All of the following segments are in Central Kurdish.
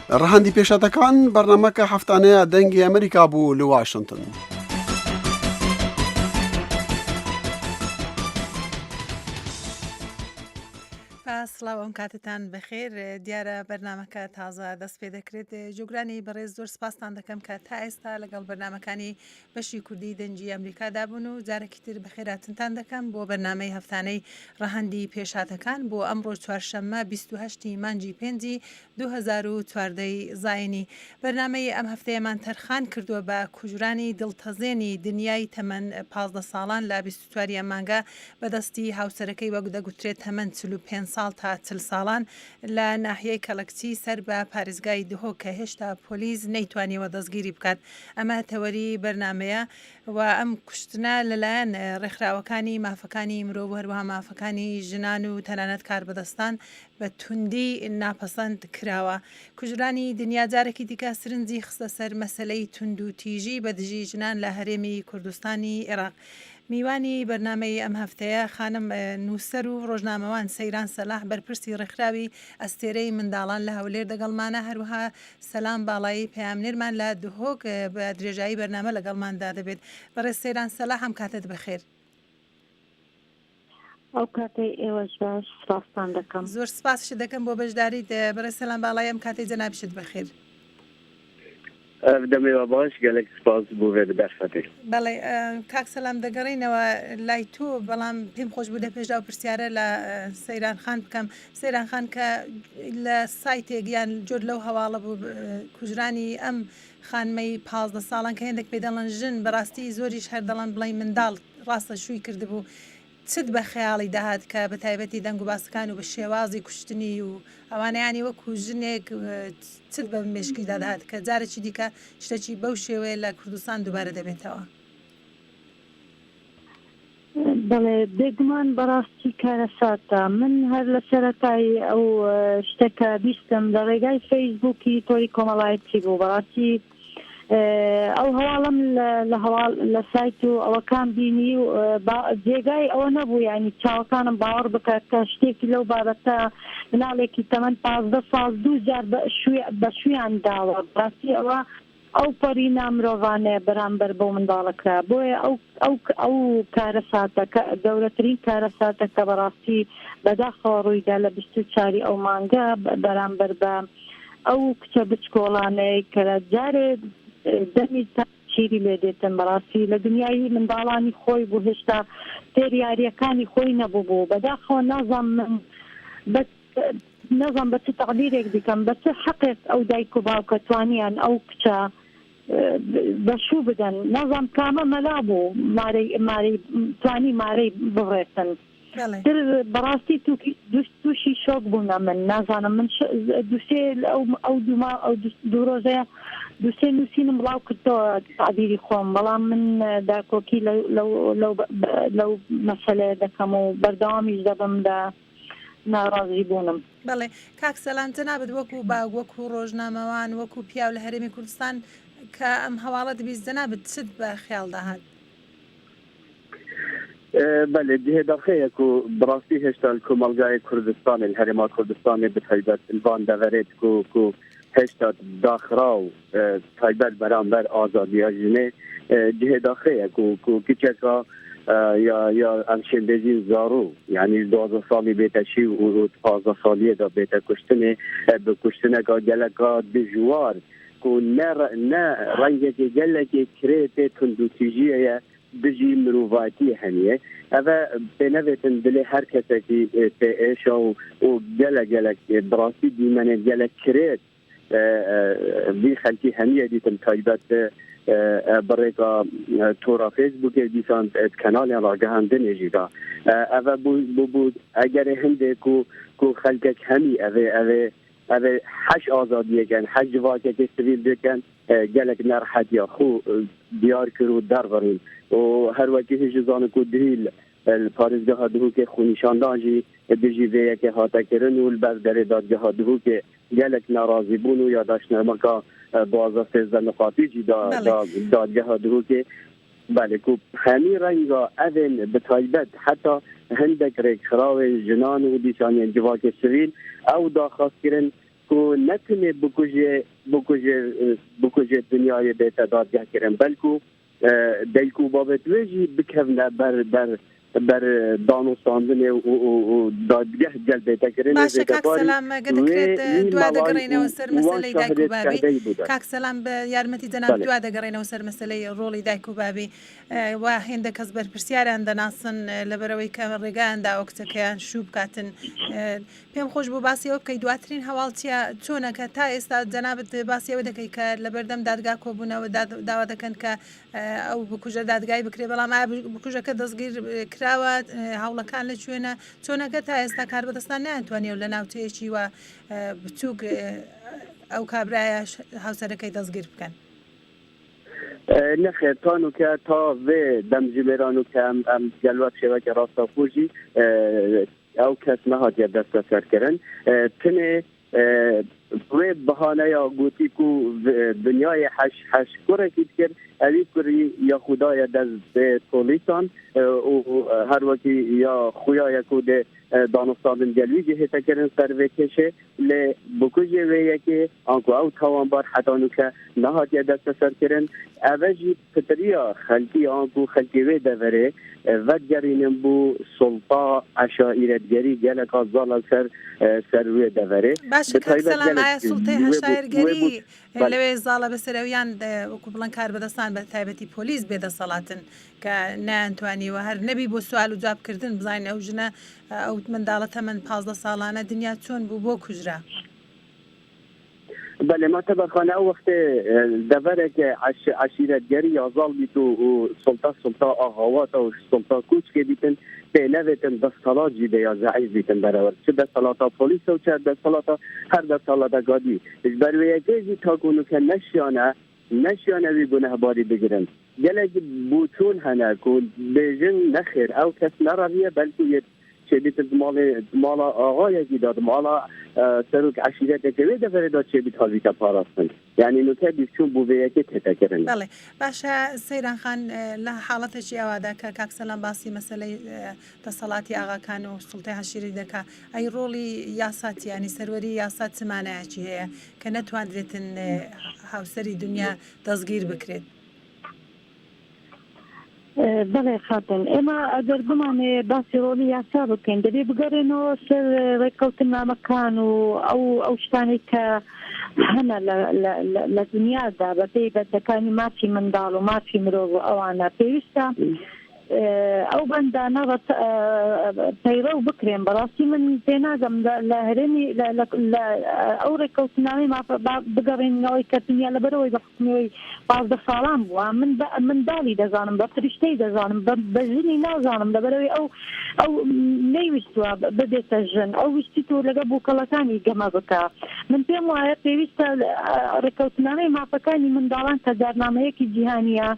ڕەهەندی پێشەتەکان بەرنامەکە هەفتانەیە دەنگی ئەمریکا بوو لە واشنگتن. سڵاو ئەم کاتتان بەخێر. دیارە بەرنمەکە تازە دەست پێ دەکرێت. جوگرانی بەڕێز زۆر سپاسان دەکەم کە تا ئێستا لەگەڵ بەرنمەکانی بەشی کوردی دەنجی ئەمریکادا بوون و جارێکی تر بەخێراتتان دەکەم بۆ بەرنمەی هەفتانەی ڕەهەندی پێشاتەکان بۆ ئەمڕۆ چوارشەممە 28 مانجی 5 2014 زاینی. بەرنمەی ئەم هەفتەیەمان تەرخان کردووە بە کوژرانی دڵتەزێنی دنیای تەمەن 15 ساڵان لە 24 مانگە بەدەستی هاوسەرەکەی وەک دەگوترێت تەمەن 45 ساڵ تا 40 ساڵان لە ناحیەی کەڵکچی سەر بە پارێزگای دهۆ کە هێشتا پۆلیس نەیتوانیەوە دەستگیری بکات. ئەمە تەوەری بەرنمەیە و ئەم کوشتنە لەلایەن ڕێکخراوەکانی مافەکانی مرۆڤ هەروەها مافەکانی ژنان و تەنانەت کاربەدەستان بە توندی ناپەسەند کراوە. کوژرانی دنیا جارێکی دیکە سرنجی خستە سەر مەسلەی تونند و تیژی بەدژی ژنان لە هەرێمی کوردستانی عێراق. میوانی بەرنمەی ئەم هەفتەیە خانم نووسەر و ڕۆژنامەوان سەیران سەلاح بەرپرسی ڕێکخراوی ئەستێرەی منداڵان لە هەولێر دەگەڵمانە، هەروها سەلام باڵایی پەیامنێرمان لە دهۆک بە درێژایی بەرنامە لەگەڵماندا دەبێت. بەڕێز سەیران سەلاح هەم کاتت بەخێر. ئەو کاتەی ئێوەش باش سپاسان دەکەم. زۆر سپاسش دەکەم بۆ بەشداریت. بەڕێز سەلام باڵایی ئەم کاتەی جەنابشت بەخێر. دەمەوە باش گەلێک سپاس بۆ وێ بەرفەتێ. بەڵێ کاک سەلام دەگەڕینەوە لای تۆ، بەڵام پێم خۆش بوو لە پێشدا و پرسیارە لە سەیران خان بکەم. سەیران خان کە لە سایتێک یان جۆر لەو هەواڵە بوو کوژرانی ئەم خانمەی 15 ساڵان کە هێندێک پێ دەڵێن ژن، بەڕاستی زۆریش هەر دەڵێن بڵێ منداڵ ڕاستە شووی کردبوو. چت بە خەیاڵی داهات کە بە تایبەتی دەنگ و باسەکان و بە شێوازی کوشتنی و ئەوانەیانی وەکو ژنێک چت بە مێشکی دادات کە جارێکی دیکە شتێکی بەو شێوەیە لە کوردستان دووبارە دەبێتەوە؟ بەڵێ بێگومان بەڕاستی کارە ساتە. من هەر لە سەرەتای ئەو شتێکە بیستم لە ڕێگای فەیسبووکی تۆری کۆمەڵایەتی بوو. بەڕاستی ئەو هەواڵم لە سایت و ئەوەکان بینی و جێگای ئەوە نەبوو، یعنی چاوەکانم باوەڕ بکات کە شتێکی لەو بابەتە مناڵێکی تەمەن 15 ساڵ 2 جار بە شویان داوە. بەڕاستی ئەوە ئەو پەرینا مرۆڤانەیە بەرامبەر بۆ منداڵەکە. بۆیە ئەو کارە ساتەکە گەورەترین کارە ساتەکە بەڕاستی بەداخەوە ڕوویدا لە 24 ئەو مانگە بەرامبەر بە ئەو کچە بچکۆڵانەی کە لە جارێ دەمی چیری لێ دێتن. بەڕاستی لە دنیای منداڵانی خۆی بوو هێشتا تێریاریەکانی خۆی نەبوو بوو. بەداخەوە نەزان بە چ تەقدیرێک دیکەم، بە چ حەقێک ئەو دایک و باوکە توانیان ئەو کچە بەشوو بدەن. نەزان کامە مەلا بوو توانی مارەی بڕێتن. بەڕاستی تووشی شۆک بوونە. من نازانم، من دووسێ ئەو دوو ڕۆژەیە دووسێ نووسینم بڵاو کردەوە تعبیری خۆم، بەڵام من داکۆکی لەو مەسەلەیە دەکەم و بەردەوامیش دەبم لە ناڕازی بوونم. بەڵێ کاک سەلام جەنابەت وەکو باگ وەکو ڕۆژنامەوان وەکو پیاو لە هەرێمی کوردستان کە ئەم هەواڵە دەبیست جەنابەت چت بە خەیاڵ داهات؟ بله جهێداخەیەک و بڕاستی هێشتا کۆمەلگای کوردستان هەرێما کوردستانی بتایبەت الوان دەڤێت و هێشتا داخرا و تایبەت بەرامبەر ئازادیە ژنێ جهێداخەیەک و کچێکە یا ئەمشێندێژین زارۆ، یعنی 12 ساڵی بێتەشی و 15 ساڵیەدا بێتە کوشتنێ بکوشتنەکە گەلەکە دژوار و نه ڕەنگێکی گەلێکی کرێتێ توندوتیژیەیە دژی مرۆڤاتی هەنیە. ئەvە پێنەبێتن دلێ هەر کەسێکی پێئێشە و گەلک بڕاستی دیمەنێ گەلک کرێت بی خەلکی هەنیە دیتم تایبەت بڕێکە تۆرا فێسبووکێ دیسان کەناڵیان ڕاگەهاندنێژیدا. ئەvە بوو ئەگەرێ هەندێک و خەلکێک هەمی ئەvێ حەش ئازادیەکەن حەش جوواکێکی سڤیل بکەن گەلک نەرحەتیە خو دیار کرد و دەربڕین و هەروەکی هیچ زانک و دهیل پارێزگەها دهوکێ خونیشاندانجی دژی vêyekê hatekirin û li ber derê dadgeha dihûkê gelek narazî bûn û ya daşnameka baza sêzdeh niqatî jî dadgeha dihûkê belê ku hemî renga evên bi taybet heta hindek rêkxirawên jinan û dîşaniyên civakê sivîl ew daxwastkirin کو نتونه بکوژه دنیای بیت دادگاه کرن بلکو دیکو بابت ویجی بکفنه بر دانوستاندن و دادگاه جلبه کرن باشە کاک سەلام دەکرێت دوا دەگەڕێنەوە سەر مەسەلەی دایک و بابی کاک سەلام بە یارمەتی جەناب دوا دەگەڕێنەوە سەر مەسەلەی ڕۆڵی دایک و بابی وا هێندە کەس بەرپرسیاریان دەناسن لەبەرەوەی کە ڕێگایاندا ئەو کچەکەیان شوو بکاتن پێم خۆش بوو باسی ئەوە بکەی دواترین هەواڵچیە چۆنەکە تا ئێستا جەنابەت باسی ئەوە دەکەی کە لە بەردەم دادگا کۆبوونەوە داوا دەکەن کە ئەو بکوژە دادگای بکرێ بەڵام بکوژەکە دەستگیر کراوە هەوڵەکان لە کوێنە چۆنەکە تا ئێستا کار بەدەستان نایانتوانێ و لە ناوچەیەکی وە بچووک ئەو کابرایە هاوسەرەکەی دەستگیر بکەن نخێتان که تا وی دەمجیێران و کە ئەم گەلوات شێوەکە ڕاستەخۆژی ئەو کەس نەهاتیە دەستە سەرکردن تنێ وی بەهانەیە گوتی و دنیای حەش کوڕێکی کرد ئەوی کوڕی یا خوددایە دەست بێ پۆلیسان و هەروەکی یا خویایەک و دێ دانوستاندن گەلویجی هێتەکردن سەر کێشێ لێ بکوژێ وەیەکێ ئەنکو ئەو تاوانبار حەتانوکە نەهاتیە دەستە سەرکردن ئەڤەژی پتریا خەلکی ئەنکو خەلکی وێ دەڤەرێ ڤەتگەڕینم بوو سڵتا عەشائیرەتگەری گەلێکا زاڵە سەر وێ دەڤەرێ باشە کاک سەلام ئایا سوڵتەی هەشایەرگەری لەوێ زاڵە بەسەرەویان وەکو بڵەن کار بەدەستان بە تایبەتی پۆلیس بێدەسەڵاتن کە نایانتوانیوە هەر نەبی بۆ سوال و جوابکردن بزانین ئەو ژنە ئەو منداڵە تەمەن 15 ساڵانە دنیا چۆن بوو بۆ کوژرا بله ما طبعا او وقت دورك عشيرتگری یازال بیت و سلطه آهوات و سلطه کوچ که بیتن به نویتن دستالات جیبه یا ضعیف بیتن برابر چه دستالات پلیس و چه دستالات هر دستالات گادی برای یکی تا کنو که نشیانه وی گناه باری بگیرن گلک بوتون هنه کن بیجن نخیر او کس نرویه بلکه چه بیت مال آقایکی داد مال سروک عشیرت که وی دفره داد چه بیت حاضی که پاراستن یعنی نوکه بیشون بوویه که تتکرن بله باشا سیران خان لحالتش یاوادا که کاک سلام باسی مسئله تصالاتی آقا کان و سلطه عشیری دکا ای رولی یاسات یعنی سروری یاسات سمانه چی هیا که نتواندریتن هاوسری دنیا دزگیر بکرید بله خاتن اما اگر بمانه باسی رولی یاسا بکن دبی بگرنو سر ڕێکەوتنامەکان و ئەو شتانی کە هەنە لە دنیادا بە پێیبەتەکانی مافی منداڵ و مافی مرۆڤ و ئەوانە پێویستە ئەو بەندانە پەیڕە و بکرێن بەڕاستی من پێناگەم لە هەرێمی ئەو ڕێکەوتنامەی بگەڕێنەوەی کە دنیا لەبەرەوەی بە حکومەوەی 15 ساڵان بووە من منداڵی دەزانم بە فریشتەی دەزانم بە ژنی نازانم لەبەرەوەی ئەو نەیویستووە ببێتە ژن ئەو ویستی تۆ لەگە بووکەڵەکانی گەمە بکە من پێم وایە پێویستە ڕێکەوتنامەی مافەکانی منداڵان کە دارنامەیەکی جیهانیە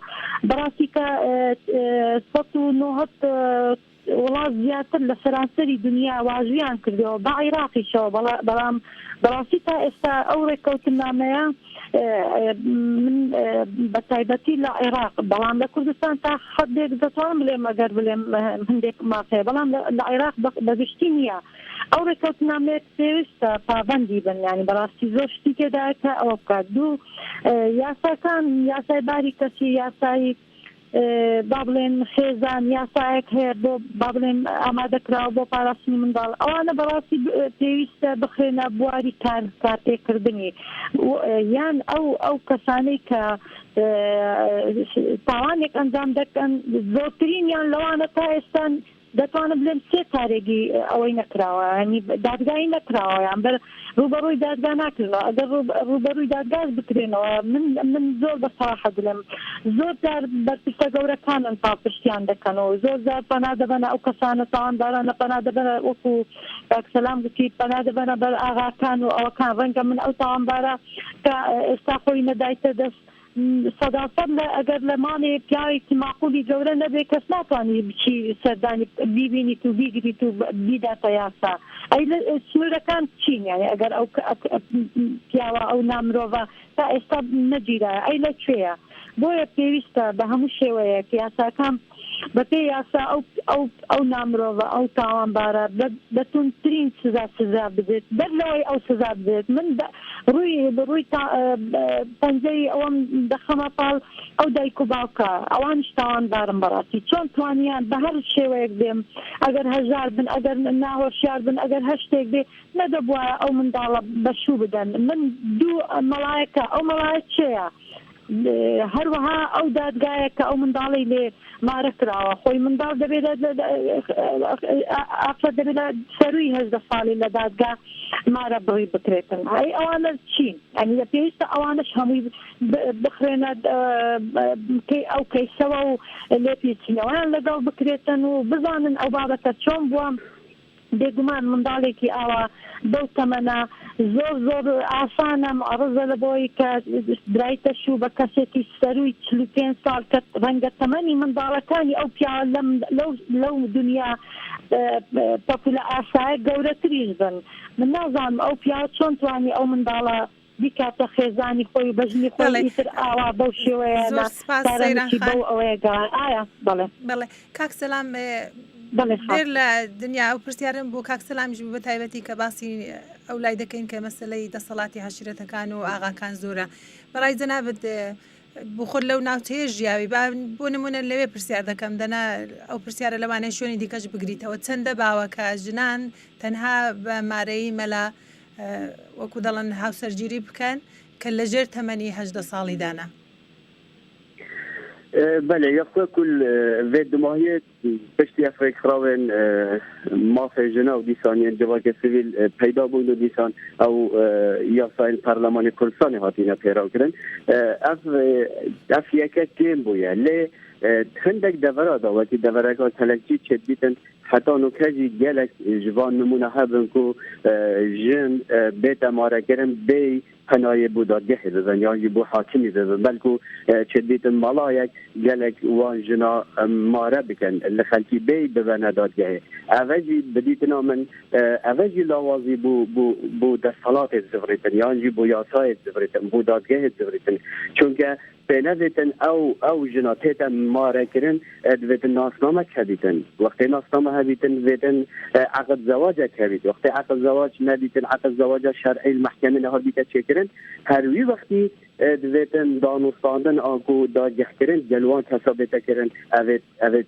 بەڕاستی کە 190 وڵات زیاتر لە سەرانسەری دنیا واژویان کردەوە بە عێراقیشەوە بەڵام بەڕاستی تا ئێستا ئەو ڕێکەوتنامەیە من بە تایبەتی لە عێراق بەڵام لە کوردستان تا حەدێک دەتوانم بڵێم ئەگەر بڵێم هەندێک مافەیە بەڵام لە عێراق بەگشتی نییە ئەو ڕێکەوتنامەیە پێویستە پابەندی بن ینی بەڕاستی زۆر شتی تێدایە کە ئەوە بکات دوو یاساکان یاسای باری کەسی یاسایی با بڵێن خێزان یاسایەک هەیە بۆ با بڵێن ئامادەکراوە بۆ پاراستنی منداڵ ئەوانە بەڕاستی پێویستە بخرێنە بواری کارتێکردنی یان ئەو کەسانەی کە تاوانێک ئەنجام دەکەن زۆرترینیان لەوانە تا ئێستا دەتوانە بڵێن 3 تارێکی ئەوەی نەکراوە ینی دادگایی نەکراوە یان ڕوبەڕووی دادگا ناکردەوە ئەگەر ڕوبەڕووی دادگاش بکرێنەوە من زۆر بەساحە دڵێم زۆر جار بەرپرسە گەورەکانن پاپشتیان دەکەنەوە زۆر جار پەنا دەبەنە ئەو کەسانە تاوانبارانە پەنا دەبەنە وەکو کاکسەلام گوتی پەنا دەبەنە بەر ئاغاکان و ئەوەکان ڕەنگە من ئەو تاوانبارە کە ئێستا خۆی نەدایتە دەست سەداسەد ئەگەر لە مانێ پیاوێکی ماقولی گەورە نەبێ کەس ناتوانانی بچی سەردانی بیبینیت و بیگریت و بیداتە یاسا ئەی سنوورەکان چین یعنی ئەگەر ئەو پیاوە ئەو نامرۆڤە تا ئێستا نەگیرایە ئەی لەکوێیە بۆیە پێویستە بە هەموو شێوەیەک یاساکان بەپێی یاسا ئەو نامرۆڤە ئەو تاوانبارە بەتونترین سزا بدێت بەر لەوەی ئەو سزا بدێت من ڕووی پەنجەی ئەوەم دەخەمە پاڵ ئەو دایک و باوکە ئەوانش تاوانبارم بەڕاستی چۆن توانیان بە هەر شێوەیەک بێم ئەگەر هەژار بن ئەگەر ناهۆشیار بن ئەگەر هەر شتێک بێ نەدەبووە ئەو منداڵە بەشوو بدەن من دوو مەڵایەکە ئەو مەڵایەت چێیە هەروەها ئەو دادگایەکە ئەو منداڵی لێ مارە کراوە خۆی منداڵ دەبێت ئافرەت دەبێت سەرووی 18 ساڵی لە دادگا مارە بڕی بکرێتن ئەی ئەوانە چین ئەنی لە پێویستە ئەوانش هەمووی بخرێنە ئەو کەیسەوە و لێپیچینەوەیان لەگەڵ بکرێتن و بزانن ئەو بابەتە چۆن بووە بێگومان منداڵێکی ئاوا بەو تەمەنە زۆر ئاسانە معڕزە لە بۆی کە درایتە شوو بە کەسێکی سەرووی 45 ساڵ کە ڕەنگە تەمەنی منداڵەکانی ئەو پیاوە لەو دنیا پەپولە ئاسایە گەورەتریش بن من نازانم ئەو پیاوە چۆن توانی ئەو منداڵە بیکاتە خێزانی خۆی بەژنی خۆی ئیتر ئاوا بەو شێوەیە بەو ئەوەیە گەڕان ئایا بەڵێ کاک سەلام دێر لە دنیا ئەو پرسیارم بۆ کاک سەلامیش بە تایبەتی کە باسی ئەو لای دەکەین کە مەسلەی دەسەڵاتی حەشیرەتەکان و ئاغاکان زۆرە بەڕای جەنابەت بۆ خۆت لەو ناوچەیە ژیاوی بۆ نمونە لەوێ پرسیار دەکەم دەنا ئەو پرسیارە لەوانەیە شوێنی دیکەش بگریتەوە چەندە باوەکە ژنان تەنها بە مارەی مەلا وەکو دەڵێن هاوسەرگیری بکەن کە لەژێر تەمەنی 18 ساڵیدانە بله یخوه کل وید دماهیت پشتی افریق خراوین مافه جنا و دیسانین جواک سیویل پیدا بود و دیسان او یاساین پارلمان کردستان هاتینا پیراو کرن اف یکه تیم بویا لی هندک دورا دا وقتی دورا تلکچی چد بیتن حتی نکجی گلک جوان نمونه هبن که جن بیت اماره کرن بی پنای بودادگه بزن یا بو حاکمی بزن بلکو چدیت ملایک گلک وان جنا ماره بکن لخلکی بی ببنه دادگه اوجی بدیتنا من اوجی لاوازی بو دستالات زفریتن یا بو یاسای زفریتن بو دادگه زفریتن چونکه بنویتن او جناتیت ماره کرن دویتن ناسنامه کبیتن وقتی ناسنامه هبیتن ویتن عقد زواج کبیت وقتی عقد زواج نبیتن عقد زواج شرعی المحکمه نها بیت چکرن هروی وقتی دویتن دانستاندن آنکو دادگه کرن جلوان حسابیت کرن اوید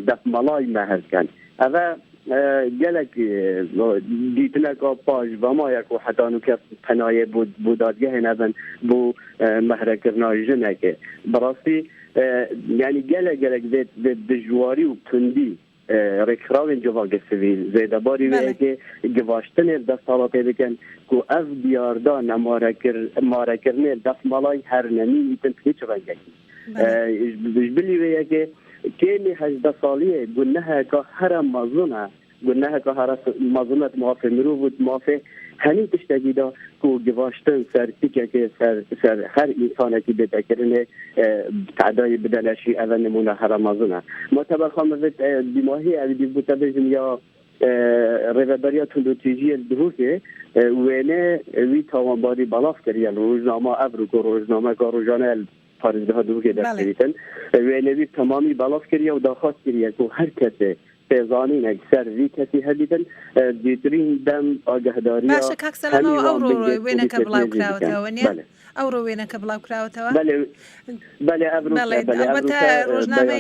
دف ملای مهر کن اوه گلک دیتنه که پاش و ما یکو حتانو که پنایه بودادگه نبن بو مهره کرنای جنه که براستی یعنی گلک دجواری و تندی رکراوین جواگ سویل زیده باری ویه که گواشتن دست حالاته بکن که از بیاردان ماره کرنه دست مالای هر نمی ایتن هیچ رنگی بلی ویه که کمی 18 سالیه گناه که هر مظلومه گناه که هر مظلومت موافق مرو بود موافق هنی تشتگی دا که گواشتن سر تیکه که سر هر انسانه که بیده کرنه تعدای بدنشی اول نمونه هر مظلومه ما تبر خامزت دیماهی اویدی بوده بجم یا ریوبریا تندوتیجی دروکه وینه وی تاوانباری بلاف کریه روزنامه ابرو که روزنامه که روزانه پارزده ها دروکه دست کریتن وینه وی تمامی بلاف کریه و داخواست کریه که هر کسی پیزانین اکثر وی کسی هدیدن دیترین دم آگهداری باشا کاک سلام او رو وینه که بلاو کراوته ونیا او رو وینه که بلاو کراوته بله ابرو البته روزنامه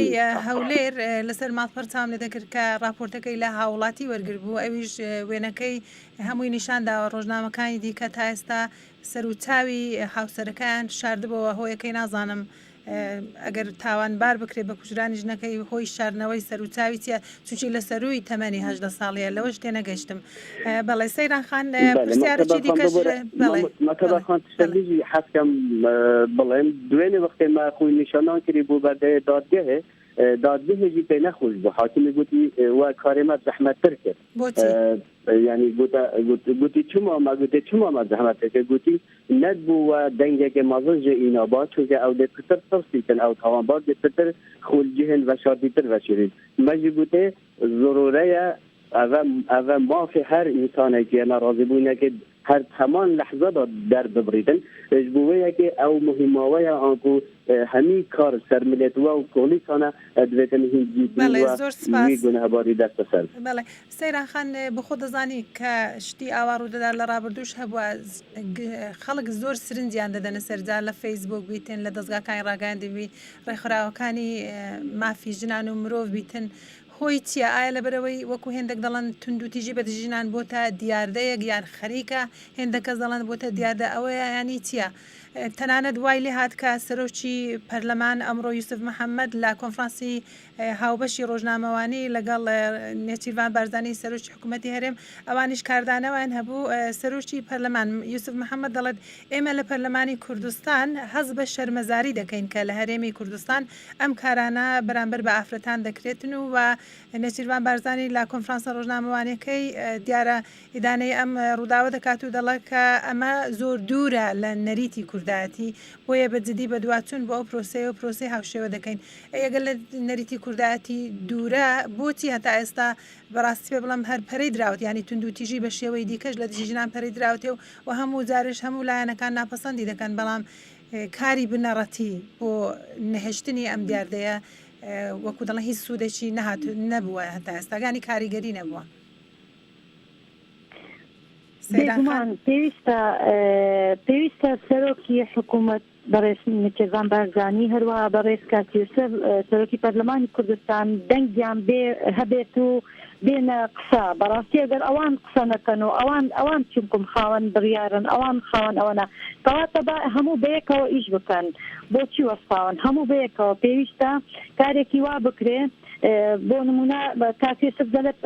هولیر لسر ماڵپەرچام لێ دەکرد کە راپۆرتەکەی لە هاوڵاتی وەرگر بوو ئەویش وێنەکەی هەمووی نیشاندا ڕۆژنامەکانی دیکە تا ئێستا سەر و چاوی هاوسەرەکان شاردبەوە هۆیەکەی نازانم ئەگەر تاوانبار بکرێت بە کوژرانی ژنەکەی هۆی شارنەوەی سەر و چاوی چیە چونکی لە سەروی تەمەنی 18 ساڵیە لەوەش تێنەگەیشتم بەڵێ سەیران خان پرسیارێکی دیکەش مەتەبەخان تشتێکی حەسکەم بڵێم دوێنێ وەختێ ما خۆی نیشانان کردی بۆ بەردەیە دادگەهێ دادگەهێکی پێ نەخۆش بوو حاکمی گوتی وا کارێمە زەحمەتتر کرد يعني قلت چما ما زحمت که گوتی ندبو و دنگه که مازنج اینا با چون که او ده کتر ترسیتن او توان با ده کتر خول جهن و شادیتر و شیرین مجی گوته ضروره او ما فی هر انسانه که ناراضی بونه که هر همان لحظه دا در ببریدن جبوه که او مهمه آنکو همی کار سرملیت و پلیسانه دویتن هنگی و میگونه باری دست سر. بله سیران خان بخود دزانی که شتی آوارو دادر لرابردوش هبوا خلق زور سرنجیان دادن سرجال لفیسبوک بیتن لدزگاه کانی راگاندی بی ڕێکخراوەکانی مافی ژنان و مرۆڤ بیتن هۆی چییە ئایا لەبەرەوەی وەکو هێندێک دەڵێن توندوتیژی بە ژنان بۆتە دیاردەیەک یان خەریکە هێندەکەس دەڵێن بۆتە دیاردە ئەوەیە ینی چییە؟ تەنانەت وای لێ هات کە سەرۆکی پەرلەمان ئەمڕۆ یوسف محەممەد لە کۆنفرانسی هاوبەشی ڕۆژنامەوانی لەگەڵ نێچیروان بارزانانی سەرۆکی حکوومەتی هەرێم ئەوانیش کاردانەوەیان هەبوو سەرۆکی پەرلەمان یوسف محەممەد دەڵێت ئێمە لە پەرلەمانی کوردستان هەز بە شەرمەزاری دەکەین کە لە هەرێمی کوردستان ئەم کارانە بەرامبەر بە ئافرەتان دەکرێتن و نێچیروان بارزانانی لە کۆنفرانسە ڕۆژنامەوانەکەی دیارە ئیدانەی ئەم ڕووداوە دەکات و دەڵێت کە ئەمە زۆر دوورە لە نەریتی کوردایەتی بۆیە بەجددی بە دواتچوون بۆ ئەو پرۆسەیە و پرۆسی هاوشێوە دەکەین ئەگەر لە نەریتی کوردایەتی دوورە بۆچی هەتا ئێستا بەڕاستی پێ بڵم هەر پەرەی دراوت ینی توندوتیژی بە شێوەی دیکەش لە دژی ژنان پەرەی دراوتێ و هەموو جارش هەموو لایەنەکان ناپەسەندی دەکەن بەڵام کاری بنەڕەتی بۆ نەهێشتنی ئەم دیاردەیە وەکو دەڵێن هیچ سوودێکی نەهات نەبووە هەتا ئێستاگانی کاریگەری نەبووە. بێگومان پێویستە سەرۆکی حکوومەت بەڕێز نێچیروان بارزانی هەروەها بەڕێز کاک یوسف سەرۆکی پەرلەمانی کوردستان دەنگیان هەبێت و بێنە قسە بەڕاستی ئەگەر ئەوان قسە نەکەن و ئەوان چونکم خاوەن بڕیارن ئەوان خاوەن ئەوەنە کەواتە هەموو بەیەکەوە ئیش بکەن بۆچی وەسپاون هەموو بەیەکەوە پێویستە کارێکی وا بکرێ بۆ نمونە کاک یوسف دەڵێت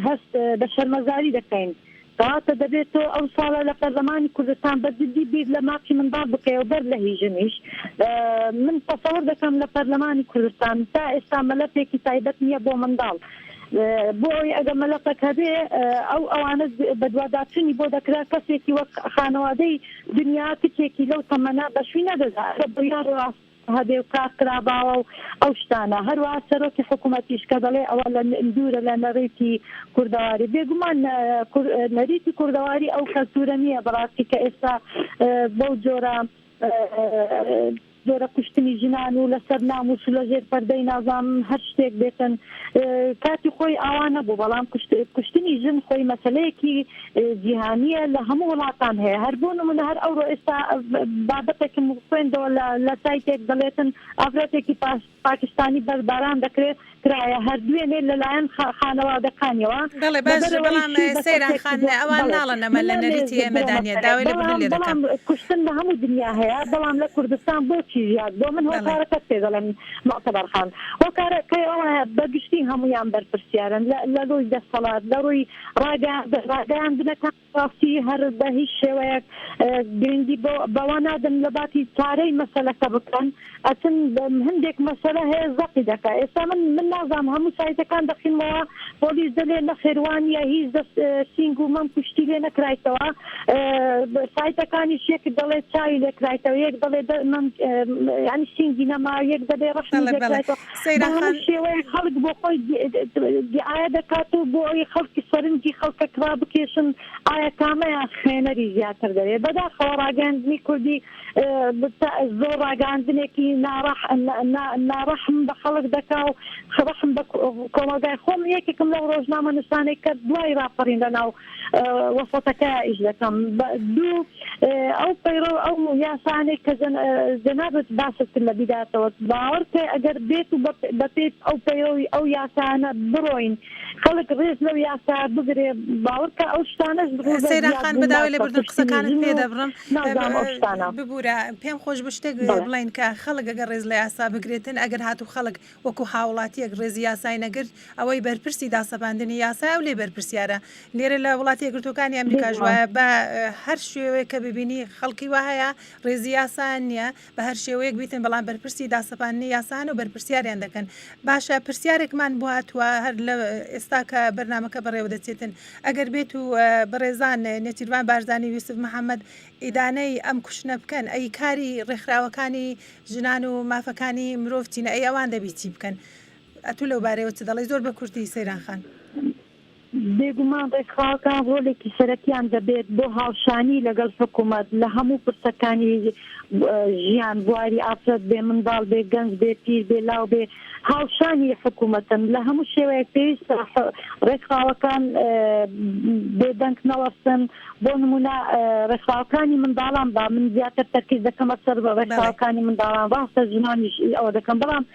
هەست بە شەرمەزاری دەکەین کەواتە دەبێتەوە ئەو ساڵە لە پەرلەمانی کوردستان بەجددی بیر لە ماچی منداڵ بکەیەوە بەر لە هیژمیش من تەسەوور دەکەم لە پەرلەمانی کوردستان تا ئێستا مەلەفێکی تایبەت نییە بۆ منداڵ بۆ ئەگەر مەلەفێک هەبێ ئەوانە بەدواداچنی بۆ دەکرا کەسێکی وەک خانەوادەی دنیا کچێکی لەو تەمەنا بەشوی نەدەدا بڕیار ڕاست هەبێ و کارکراباوە و ئەو شتانە هەروە سەرۆکی حکوومەتیش کە دەڵێ ئەوە لە دوورە لە نەڕێتی کوردەواری بێگومان نەریتی کوردەواری ئەو کەلتورە نییە بەڕاستی کە ئێستا بەو جۆرە زۆرە کوشتنی ژنان و لەسەر ناموس و لەژێر پەردەی نازانم هەر شتێک بێتن کاتی خۆی ئاوانە بوو بەڵام کوشتنی ژن خۆی مەسەلەیەکی جیهانیە لە هەموو وڵاتان هەیە هەر بۆ نمونە هەر ئەوڕۆ ئێستا بابەتێکم خوێندەوە لە سایتێک دەڵێتن ئافرەتێکی پاکستانی بەرباران دەکرێت کرایە هەر دوێنێ لەلایەن خانەوادەکانیەوە بەڵێ باش بەڵام سەیران خان ئەوان ناڵن ئەمە لە نەریتی ئێمەدانە داوای لە بردن لێ دەکەم کوشتن لە هەموو دنیا هەیە بەڵام لە کوردستان بۆچی زیاد بۆ من هۆکارەکەت پێ دەڵێن مۆتەبەر خان هۆکارەکەی ئەوە بەگشتی هەمویان بەرپرسیارن لە ڕووی دەسەڵات لە ڕووی ڕاگەیاندنەکان ڕاستی هەر بە هیچ شێوەیەک گرنگی بەوە نادن لە باتی چارەی مەسەلەکە بکەن ئەچن هەندێک مەسەلە هەیە زەقی دەکات ئێستا من نازام هەموو سایتەکان دەخینەوە پۆلیس دەڵێ نەخێوانیە هیچ دەست سینگ و مەم کوشتی لێ نەکرایتەوە سایتەکانیش یەک دەڵێ چاوی لێکرایتەوە یەک دەڵێ ینی سینگی نەما یەک دەبێ ڕەشی لێکرایتەوە شێوەیە خەڵک بۆ خۆی ئایا دەکات و بۆ ئەوی خەڵکی سەرنجی خەڵکە کرا بکێشن ئایا کامەیان خوێنەری زیاتر دەوێت بەداخەوە ڕاگەاندنی کوردی زۆر ڕاگەاندنێکی ناڕەحم بە خەڵک دەکا و ڕەحم بە کۆمەلگای خۆم یەکێکم لەو ڕۆژنامە نووسانەی کە دوای راپەڕین لەناو وەسەتەکە ئیش دەکەم دوو ئەو پەیڕۆ ئەو یاسانێک کە جەنابەت باست لە بیداتەوە باوەڕ کە ئەگەر بێت و بە پێت ئەو پەیڕۆی ئەو یاسانە بڕۆین خەڵک ڕێز لەو یاسا بگرێ باوەڕ کە ئەو شتانەش سەیران خان بەداوای لێ بردن قسەکانت پێ دەبڕم ببوورە پێم خۆش بە شتێک بڵین کە خەڵک ئەگەر ڕێز لە یاسا بگرێتن ئەگەر هاتو خەڵک وەکو هاوڵاتیەک ڕێزی یاسای نەگرت ئەوەی بەرپرسی داسەباندنی یاسا و لێ بەرپرسیارە لێرە لە وڵاتی یەکگرتوەکانی ئەمریکا ژوایە بە هەر شێوەیە کە ببینی خەڵکی وا هەیە ڕێزی یاسان نییە بە هەر شێوەیەک بیتن بەڵام بەرپرسی داسەباندنی یاسان و بەرپرسیاریان دەکەن باشە پرسیارێکمان بۆ هاتووە هەر لە ئێستا کە بەرنامەکە بەڕێوە دەچێتن ئەگەر بێت و بەڕێزان نێچیروان بارزانی یوسف محەممەد ئیدانەی ئەم کوشتنە بکەن ئەی کاری ڕێکخراوەکانی ژنان و مافەکانی مرۆڤ چینە ئەی ئەوان دەبی چی بکەن ئەتو لەو بارەوە چ دەڵی زۆر بە کورتی سەیران خان بێگومان ڕێکخراوەکان ڕۆلێکی سەرەکیان دەبێت بۆ هاوشانی لەگەڵ حکوومەت لە هەموو پرسەکانی ژیان بواری ئافرەت بێ منداڵ بێ گەنج بێ پیر بێ لاو بێ هاوشانی حکوومەتن لە هەموو شێوەیەک پێویستە ڕێکخراوەکان بێدەنگ نەوەستن بۆ نمونە ڕێکخراوەکانی منداڵان با من زیاتر تەرکیز دەکەمە سەر بە ڕێکخراوەکانی منداڵان ڕاستە ژنانیش ئەوە دەکەم بەڵام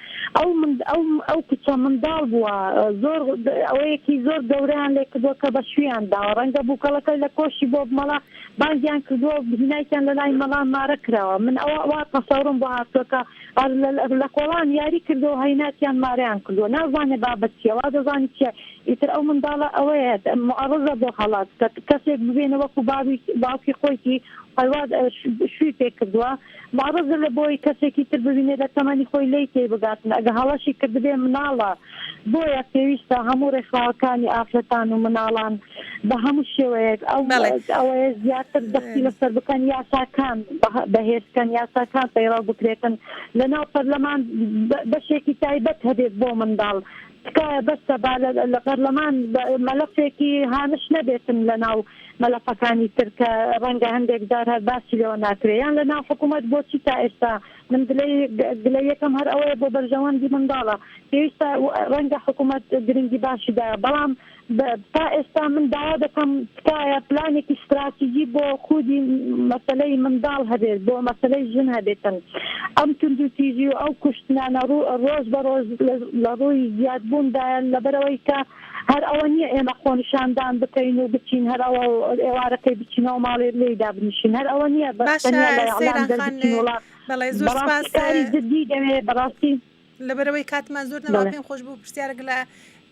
ئەو کچە منداڵ بووە زۆر ئەوەیەکی زۆر گەورەیان لێ کردووە کە بە شویان داوە ڕەنگە بووکەڵەکەی لە کۆشی بۆ بمەڵە بانگیان کردووە هینایان لە لای مەڵان مارە کراوە من ئەوە تەسەورم بۆ هاتووەکە لە کۆڵان یاری کردەوە هەیناتیان ماریان کردووە نازانێ بابەت چیە وا دەزانی چیە ئیتر ئەو منداڵە ئەوەیە مەعەرەزە بۆ خەڵات کەسێک ببێنە وەکو باوکی خۆیکی قەیواد شووی پێ کردووە مەعەرەزە لە بۆی کەسێکی تر ببینێ لە تەمەنی خۆی لێی تێ بگاتن ئەگە هەڵەشی کردبێ مناڵە بۆیە پێویستە هەموو ڕێکخراوەکانی ئافرەتان و مناڵان بە هەموو شێوەیەک ئەوەیە زیاتر دەستی لەسەر بکەن یاساکان بەهێزکەن یاساکان پەیڕەو بکرێتن لەناو پەرلەمان بەشێکی تایبەت هەبێت بۆ منداڵ تکایە بەستە لە پەرلەمان مەلەفێکی هانش نەبێتن لەناو مەلەفەکانی تر کە ڕەنگە هەندێک جار هەر باسی لەوە ناکرێ یان لەناو حکوومەت بۆچی تا ئێستا من دلەی یەکەم هەر ئەوەیە بۆ بەرژەوەندی منداڵە پێویستە ڕەنگە حکوومەت گرنگی باشی دایە بەڵام تا ئێستا من داوا دەکەم تکایە پلانێکی استراتیژی بۆ خودی مەسەلەی منداڵ هەبێت بۆ مەسەلەی ژن هەبێتن ئەم توندوتیژی و ئەو کوشتنانە ڕۆژ بە ڕۆژ لە ڕووی زیادبووندایە لەبەرەوەی کە هەر ئەوە نییە ئێمە خۆنیشاندان بکەین و بچین هەر ئەوە ئێوارەکەی بچینەوە ماڵێ لێدا بنیشین هەر ئەوە نییە بەڵێ جدی دەوێت بەڕاستی لەبەرەوەی کاتمان زۆر نەما پێم خۆش بوو پرسیارێک لە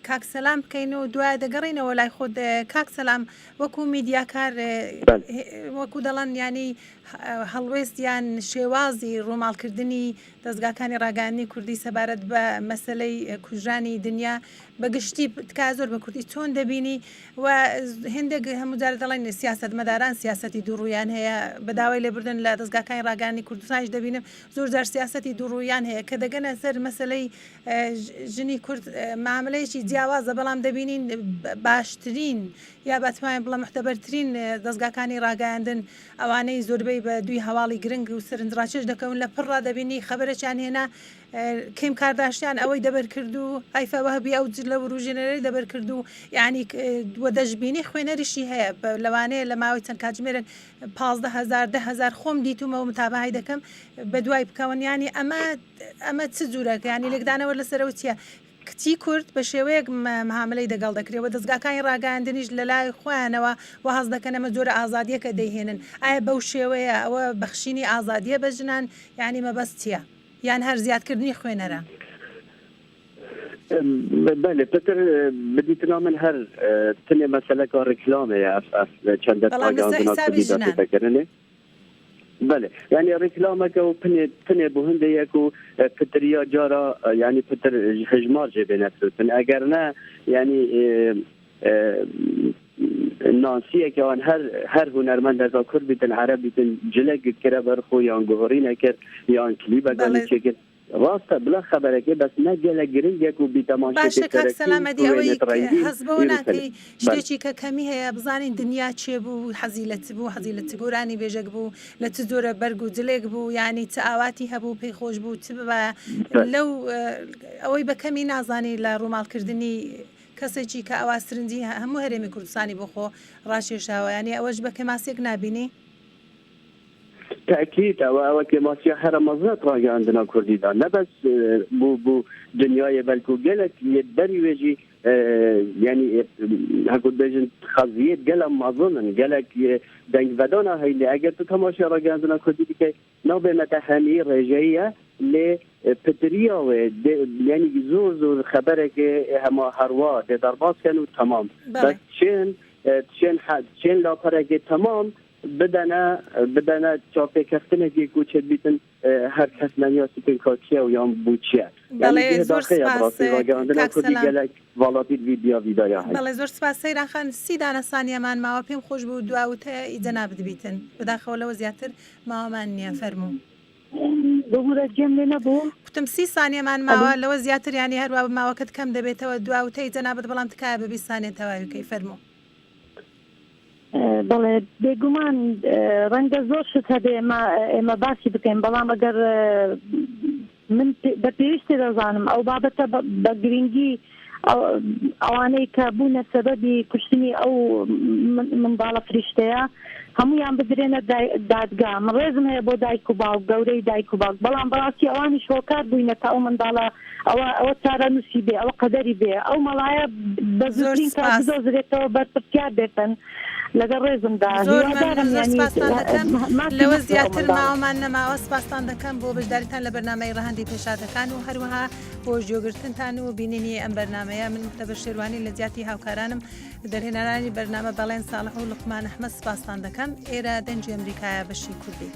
کاک سەلام بکەین و دوای دەگەڕینەوە لای خۆت کاک سەلام وەکو میدیاکار وەکو دەڵەن ینی هەڵوێستیان شێوازی ڕووماڵکردنی دەستگاکانی ڕاگەاندنی کوردی سەبارەت بە مەسەلەی کوژرانی دنیا بەگشتی تکا زۆر بە کوردی چۆن دەبینی و هێندێک هەموو جارە دەڵێن سیاسەتمەداران سیاسەتی دووڕوویان هەیە بەداوای لێبوردن لە دەستگاکانی ڕاگەاندنی کوردستانیش دەبینم زۆر جار سیاسەتی دووڕوویان هەیە کە دەگەنە سەر مەسەلەی ژنی کورد معاملەیەکی جیاوازە بەڵام دەبینین باشترین یا بەتوانین بڵە محتەبەرترین دەستگاکانی ڕاگەاندن ئەوانەی زۆربەی بە دوی هەواڵی گرنگ و سەرنجڕاکێش دەکەون لە پڕ دەبینی خەبەرەیان هێنا کیم کارداشیان ئەوەی دەبەر کرد و ئایفا وهبی ئەو لە وروژێنەرەی دەبەر کرد و یعنی وە دەشبینی خوێنەریشی هەیە لەوانەیە لە ماوەی چەند کاتژمێرن 15,000 خۆم دیتومەوە متابعی دەکەم بە دوای بکەون ینی ئەمە چ جوورەکە ینی لێکدانەوە لەسەرەوە چییە کچی کورد بە شێوەیەک مەعاملەی دەگەڵ دەکرێەوە دەستگاکانی ڕاگەاندنیش لە لای خۆیانەوە و هەز دەکەن ئەمە جۆرە ئازادیەکە دەیهێنن ئایا بەو شێوەیە ئەوە بەخشینی ئازادیە بە ژنان یعنی مەبەست چییە یان هەر زیادکردنی خوێنەرە بله پتر بدیتنا من هر تنه مسئله که رکلامه چند تا بله یعنی رکلامه که پنه بهنده یکو پتریا جارا یعنی پتر هجمار جبه نتروتن اگر نه یعنی نانسیه که آن هر هنرمند از کرد بیتن عرب بیتن جلگ کره برخو یا گوهری نکر یا کلیب اگر چکر واسطه بلا خبره که بس نه گله گرینگ کو بی تماشا باشه کاک سلامتی ئەوەی هەزبەوە ناکەی شتێکی کە کەمی هەیە بزانین دنیا چێ بوو حەزیلەت بوو حەزیلەت گۆرانی بێژەک بوو لە چ زۆرە بەرگ و جلێک بوو ینی چ ئاواتی هەبوو پێی خۆش بوو چ بە لەو ئەوەی بە کەمی نازانی لە ڕووماڵکردنی کەسێکی کە ئەوا سرنجی هەموو هەرێمی کوردستانی بۆ خۆ ڕاشێشاوە ینی ئەوەش بە کەماسێک نابینی تأكيد أو كماسيا هرمزات راجع عندنا كرديدا نبس بو دنيا بلكو جلك يدري ويجي يعني هقول بيجن خزيت جلم أظن جلك دنج بدانا هاي اللي أجت تماشى راجع عندنا كرديدا كي نوبة متحمي رجعية لبتريا يعني زور خبرك هما هروا ده درباس كانوا تمام بس شين لا فرق تمام بدنا چاپی کفتنه که کوچه بیتن هر کس نمیاستی که کاتیه و یا بوچیه بله زور سپاس کاک سلام والاتی ویدیویا هست بله زور سپاس سیران خان 30 دانه ثانیه من ما پیم خوش بود دعوت ایجنا بدبیتن بداخل و زیاتر ما من نیا فرمو بۆمورە جێم لێ نەبوو. وتم 30 سانیەمان ماوە لەوە زیاتر ینی هەروە ماوەکەت کەم دەبێتەوە دواوتەی جەنابەت بەڵام تکایە بە 20 سانیە تەواویکەی فەرموو. بەڵێ بێگومان ڕەنگە زۆر شت هەبێ ئێمە باسی بکەین بەڵام ئەگەر من بە پێویستی دەزانم ئەو بابەتە بە گرنگی ئەوانەی کە بوونە سەبەبی کوشتنی ئەو منداڵە فریشتەیە هەمویان بدرێنە دادگا. من ڕێزم هەیە بۆ دایک و باوک گەورەی دایک و باوک بەڵام بەڕاستی ئەوانی شۆکار بووینە تا ئەو منداڵە ئەوە چارە نووسی بێ ئەوە قەدەری بێ ئەو مەڵایە بە زۆرترین کار بدۆزرێتەوە بەرپرسیار بێتن لەگەڵ ڕێزمدا. زۆر سپاسان دەکەم لەوە زیاتر ماوەمان نەماوە. سپاسان دەکەم بۆ بەشداریتان لە بەرنامەی ڕەهەندی پێشادەکان و هەروەها بۆ گوێگرتنتان و بینینی ئەم بەرنامەیە. من متەبەر شێروانی لە جیاتی هاوکارانم دەرهێنەرانی بەرنامە بەڵێن ساڵح و لوقمان ئەحمەد سپاسان دەکەم. ئێرە دەنجی ئەمریکایە بەشی کوردی.